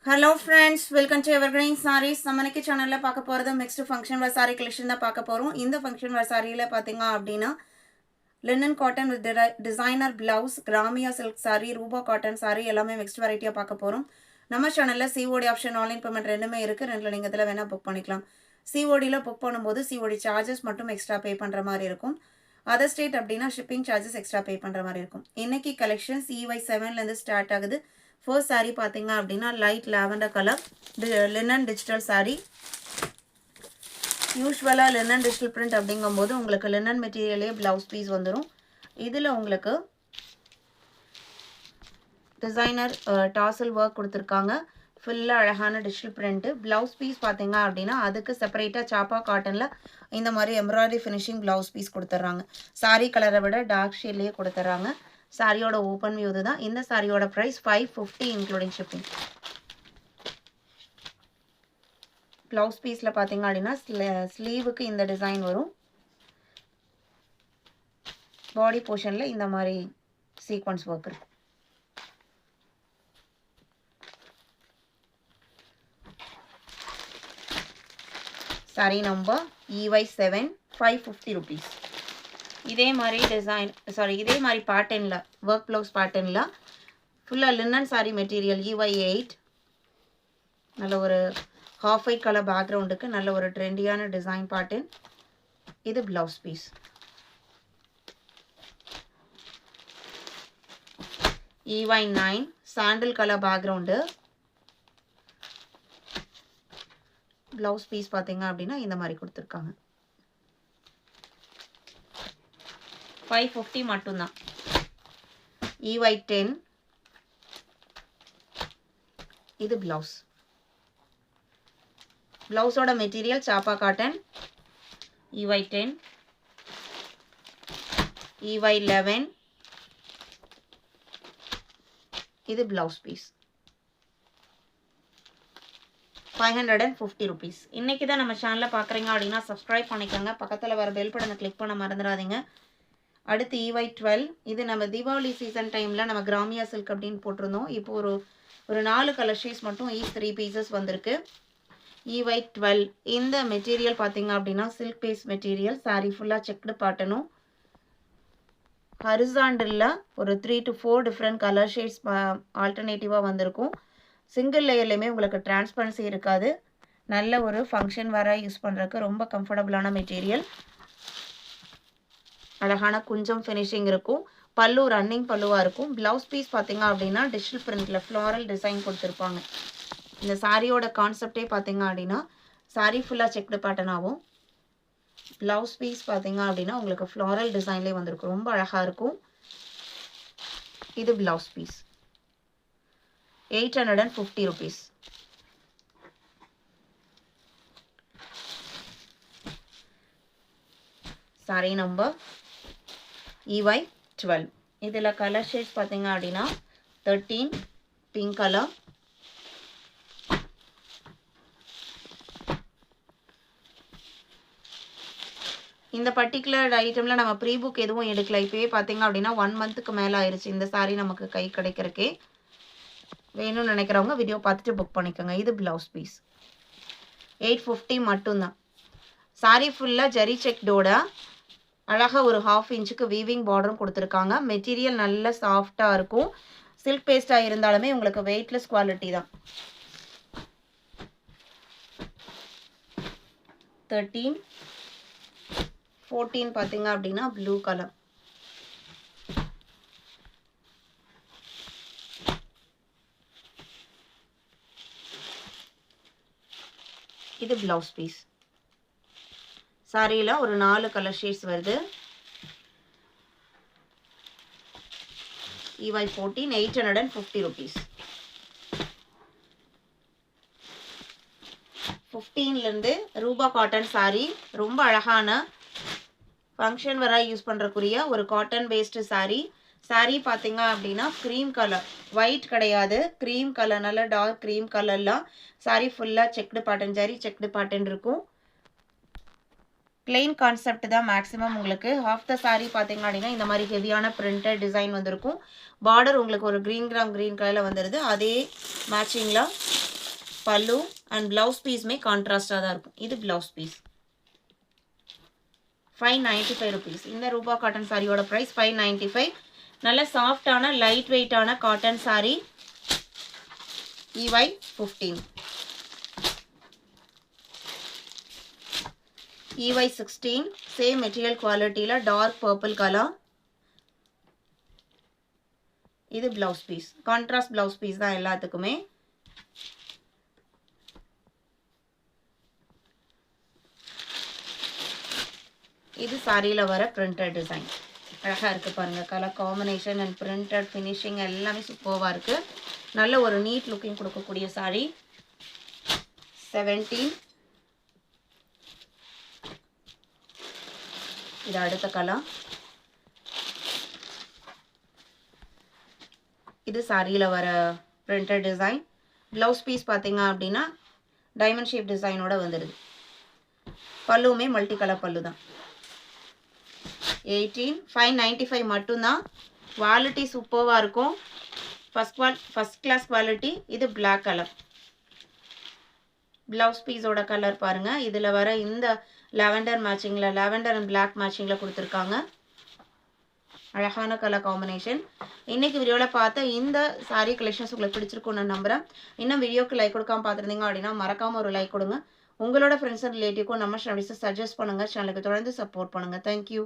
Hello friends, welcome to Evergreen Sarees. நம்ம இன்னைக்கு சேனல்ல பார்க்க போறது mixed function wear saree collection தான் பார்க்க போறோம். இந்த function wear sareeல பாத்தீங்க அப்படினா linen cotton with designer blouse, gramia silk saree, ruba cotton saree எல்லாமே mixed variety பார்க்க போறோம். நம்ம சேனல்ல COD ஆப்ஷன் ஆன்லைன் பேமெண்ட் ரெண்டுமே இருக்கு. ரெண்டுல நீங்க இதல வேணா புக் பண்ணிக்கலாம். COD ல புக் பண்ணும்போது COD charges மட்டும் எக்ஸ்ட்ரா பே பண்ற மாதிரி இருக்கும். அதர் ஸ்டேட் அப்படினா shipping charges எக்ஸ்ட்ரா பே பண்ற மாதிரி இருக்கும். இன்னைக்கு கலெக்ஷன்ஸ் EY7 ல இருந்து ஸ்டார்ட் ஆகுது. First saree பாத்தீங்க அப்படினா light lavender color linen digital saree. யூசுவலா linen digital print அப்படிங்கும்போது உங்களுக்கு linen மெட்டீரியலே blouse piece வந்துரும். இதுல உங்களுக்கு designer tassel work கொடுத்திருக்காங்க. ஃபுல்லா அழகான digital print. blouse piece பாத்தீங்க அப்படினா அதுக்கு செப்பரேட்டா சாப்பா காட்டன்ல இந்த மாதிரி embroidery finishing blouse piece கொடுத்துறாங்க. saree கலரை விட dark shadeலயே கொடுத்துறாங்க. சாரியோட ஓபன் வியூ இதுதான். இந்த சாரியோட பிரைஸ் 550 including shipping. ப்ளவுஸ் பீஸ்ல பாத்தீங்க அப்படினா ஸ்லீவுக்கு இந்த டிசைன் வரும். பாடி போர்ஷன்ல இந்த மாதிரி சீக்வென்ஸ் வர்க் இருக்கு. Sorry number EY7 550 rupees. இதே மாதிரி டிசைன் இதே மாதிரி பேட்டர்ன்ல வர்க் ப்ளவுஸ் பேட்டர்ன்ல ஃபுல்லா லினன் saree மெட்டீரியல் EY8 நல்ல ஒரு half white கலர் பேக்ரவுண்டுக்கு நல்ல ஒரு ட்ரெண்டியான டிசைன் பேட்டர்ன். இது blouse piece. EY9 sandal colour background. Blouse piece பாத்தீங்க அப்படினா இந்த மாதிரி கொடுத்திருக்காங்க. 550 மட்டும்தான். EY10 இது blouse. Blouseோட மெட்டீரியல் சாப்பா காட்டன். EY10 EY11 இது blouse piece. 550 rupees. இன்னைக்கு தான் நம்ம சேனலை பார்க்குறீங்க அப்படின்னா சப்ஸ்கிரைப் பண்ணிக்கோங்க. பக்கத்தில் வர பெல் பட்டனை கிளிக் பண்ண மறந்துடாதீங்க. அடுத்து EY12 இது நம்ம தீபாவளி சீசன் டைம்ல நம்ம கிராமியா சில்க் அப்படின்னு போட்டிருந்தோம். இப்போ ஒரு 4 கலர் ஷேட்ஸ் மட்டும் ஈச் 3 பீசஸ் வந்திருக்கு. EY12 இந்த மெட்டீரியல் பாத்தீங்க அப்படின்னா சில்க் பேஸ் மெட்டீரியல். saree ஃபுல்லா செக்டு பேட்டர்னும் ஹரிசாண்டல்ல ஒரு 3 to 4 டிஃப்ரெண்ட் கலர் ஷேட்ஸ் ஆல்டர்னேட்டிவா வந்திருக்கும். சிங்கிள் லேயர்லயுமே உங்களுக்கு டிரான்ஸ்பரன்சி இருக்காது. நல்ல ஒரு ஃபங்க்ஷன் வேற யூஸ் பண்றதுக்கு ரொம்ப கம்ஃபர்டபுளான மெட்டீரியல். அழகான குஞ்சம் ஃபினிஷிங் இருக்கும். பல்லு ரன்னிங் பல்லுவா இருக்கும். ப்ளவுஸ் பீஸ் பாத்தீங்க அப்படின்னா டிஜிட்டல் பிரிண்ட்ல ஃப்ளோரல் டிசைன் கொடுத்திருப்பாங்க. இந்த சாரியோட கான்செப்டே பாத்தீங்க அப்படின்னா சாரி ஃபுல்லா செக்டு பேட்டர்ன் ஆகும். ப்ளவுஸ் பீஸ் பாத்தீங்க அப்படின்னா உங்களுக்கு ஃப்ளோரல் டிசைன்லயே வந்திருக்கும். ரொம்ப அழகா இருக்கும். இது blouse piece. 850 rupees. Sari number EY12. இதுல கலர் ஷேட்ஸ் பாத்தீங்க அப்படின்னா 13 பிங்க் கலர், இந்த பர்டிகுலர் ஐட்டம்ல நம்ம ப்ரீ புக் எதுவும் எடுக்கல. இப்பவே பாத்தீங்க அப்படின்னா 1 மந்த்க்கு மேல ஆயிருச்சு இந்த சாரி நமக்கு கை கிடைக்கிறதுக்கே. வேணும்னு நினைக்கிறவங்க வீடியோ பார்த்துட்டு புக் பண்ணிக்கோங்க. இது ப்ளவுஸ் பீஸ். 850 மட்டும்தான். சாரி ஃபுல்லா ஜரி செக்டோட அழகா ஒரு 1/2 இன்ச்சுக்கு வீவிங் பார்டரும் கொடுத்துருக்காங்க. மெட்டீரியல் நல்ல சாஃப்டா இருக்கும். சில்க் பேஸ்டா இருந்தாலுமே உங்களுக்கு வெயிட்லெஸ் குவாலிட்டி தான். 13 14 பாத்தீங்க அப்படின்னா ப்ளூ கலர். இது ப்ளவுஸ் பீஸ். சாரியில ஒரு 4 கலர் ஷேட்ஸ் வருது. EY14 850 rupees. 15 இருந்து ரூபா காட்டன் சாரி. ரொம்ப அழகான ஃபங்க்ஷன் வர யூஸ் பண்றக்குரிய ஒரு காட்டன் பேஸ்டு சாரி. சாரி பாத்தீங்க அப்படின்னா கிரீம் கலர், ஒயிட் கிடையாது, கிரீம் கலர், நல்ல டார்க் கிரீம் கலர்ல சாரி ஃபுல்லா checked pattern zari checked pattern இருக்கும். plain கான்செப்ட் தான் மேக்ஸிமம் உங்களுக்கு. ஹாஃப் த saree பாத்தீங்க அப்படின்னா இந்த மாதிரி ஹெவியான பிரிண்டட் டிசைன் வந்திருக்கும். பார்டர் உங்களுக்கு ஒரு கிரீன் கலர்ல வந்துருது. அதே மேட்சிங்ல பல்லு அண்ட் ப்ளவுஸ் பீஸுமே கான்ட்ராஸ்டாக தான் இருக்கும். இது ப்ளவுஸ் பீஸ். 595 rupees. இந்த ரூபா காட்டன் சாரியோட ப்ரைஸ் 595. நல்ல சாஃப்டான லைட் வெயிட்டான cotton sari. EY 15. EY 16. Same material குவாலிட்டியில் டார்க் பர்பிள் கலர். இது blouse piece. Contrast blouse piece தான் எல்லாத்துக்குமே. இது சாரியில் வர பிரிண்டட் டிசைன். அழகாக இருக்குது பாருங்கள். Colour combination and printed finishing எல்லாமே சூப்பராக இருக்குது. நல்ல ஒரு நீட் லுக்கிங் கொடுக்கக்கூடிய சாரி. 17. இது அடுத்த கலர். இது சாரியில் வர பிரிண்டட் டிசைன். ப்ளவுஸ் பீஸ் பார்த்தீங்க அப்படின்னா டைமண்ட் ஷேப் டிசைனோட வந்துடுது. பல்லுவுமே மல்டி கலர் பல்லு தான். 18. 595 மட்டும்தான். குவாலிட்டி சூப்பராக இருக்கும். First class quality. இது பிளாக் கலர். ப்ளவுஸ் பீஸோட கலர் பாருங்கள். இதில் வர இந்த லாவெண்டர் மேட்சிங்கில், லாவெண்டர் அண்ட் பிளாக் மேட்சிங்கில் கொடுத்துருக்காங்க. அழகான கலர் காம்பினேஷன். இன்றைக்கி வீடியோவில் பார்த்த இந்த சாரீ கலெக்ஷன்ஸ் உங்களுக்கு பிடிச்சிருக்குன்னு நான் நம்புகிறேன். இன்னும் வீடியோக்கு லைக் கொடுக்காம பார்த்துருந்தீங்க அப்படின்னா மறக்காமல் ஒரு லைக் கொடுங்க. உங்களோட ஃப்ரெண்ட்ஸ் அண்ட் ரிலேட்டிவ்க்கும் நம்ம சேனல்ஸை சஜஸ்ட் பண்ணுங்கள். சேனலுக்கு தொடர்ந்து சப்போர்ட் பண்ணுங்கள். தேங்க்யூ.